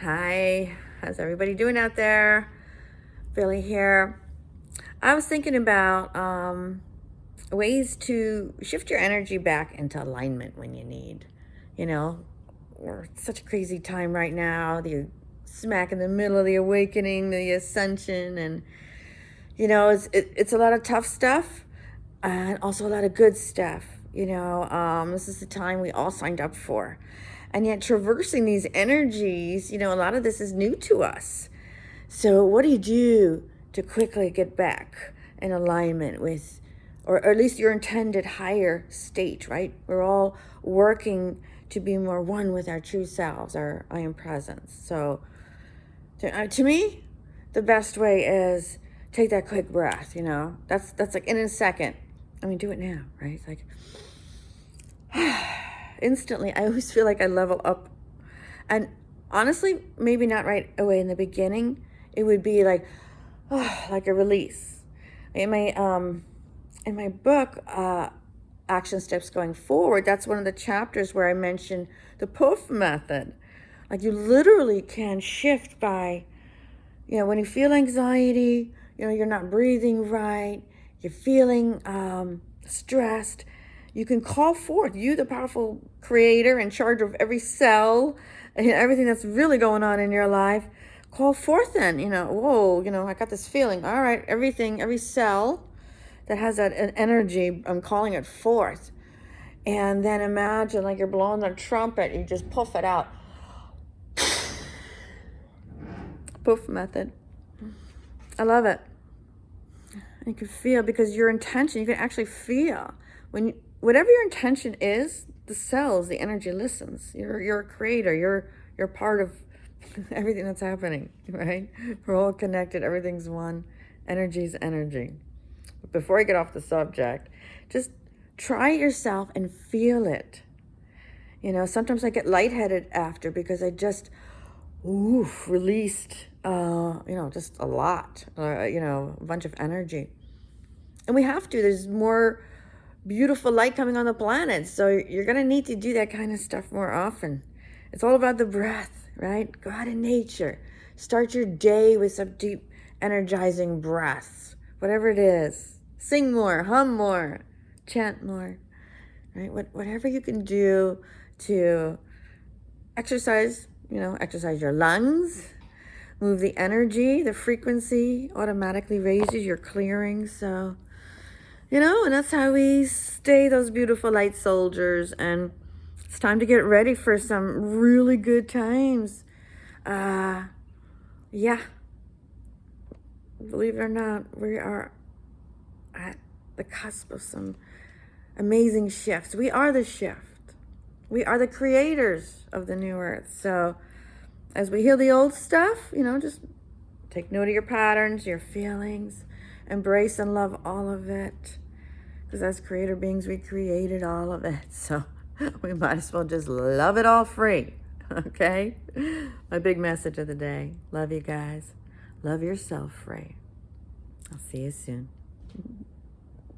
Hi, how's everybody doing out there? Billy here. I was thinking about ways to shift your energy back into alignment when you need. You know, we're such a crazy time right now. The smack in the middle of the awakening, the ascension, and it's a lot of tough stuff and also a lot of good stuff. This is the time we all signed up for. And yet traversing these energies, a lot of this is new to us. So what do you do to quickly get back in alignment with, or at least your intended higher state, right? We're all working to be more one with our true selves, our I am presence. So to me, the best way is take that quick breath, That's like in a second. I mean, do it now, right? It's like instantly, I always feel like I level up. And honestly, maybe not right away in the beginning. It would be like, like a release. In my book, Action Steps Going Forward, that's one of the chapters where I mention the poof method. Like you literally can shift by, when you feel anxiety, you're not breathing right, you're feeling stressed, you can call forth, you, the powerful creator in charge of every cell and everything that's really going on in your life. Call forth then, whoa, I got this feeling. All right, every cell that has that energy, I'm calling it forth. And then imagine like you're blowing the trumpet, you just puff it out. Poof method. I love it. You can feel, because your intention, you can actually feel whatever your intention is, the cells, the energy listens. You're a creator. You're part of everything that's happening, right? We're all connected. Everything's one. Energy's energy. But before I get off the subject, just try it yourself and feel it. Sometimes I get lightheaded after because I just released, just a lot, a bunch of energy. And we have to. There's more beautiful light coming on the planet. So you're going to need to do that kind of stuff more often. It's all about the breath, right? Go out in nature. Start your day with some deep, energizing breaths, whatever it is. Sing more, hum more, chant more, right? Whatever you can do to exercise your lungs, move the energy, the frequency automatically raises, your clearing. So, and that's how we stay those beautiful light soldiers. And it's time to get ready for some really good times. Yeah. Believe it or not, we are at the cusp of some amazing shifts. We are the shift. We are the creators of the new earth. So as we heal the old stuff, just take note of your patterns, your feelings, embrace and love all of it. Because as creator beings, we created all of it. So we might as well just love it all free. Okay? My big message of the day. Love you guys. Love yourself free. I'll see you soon.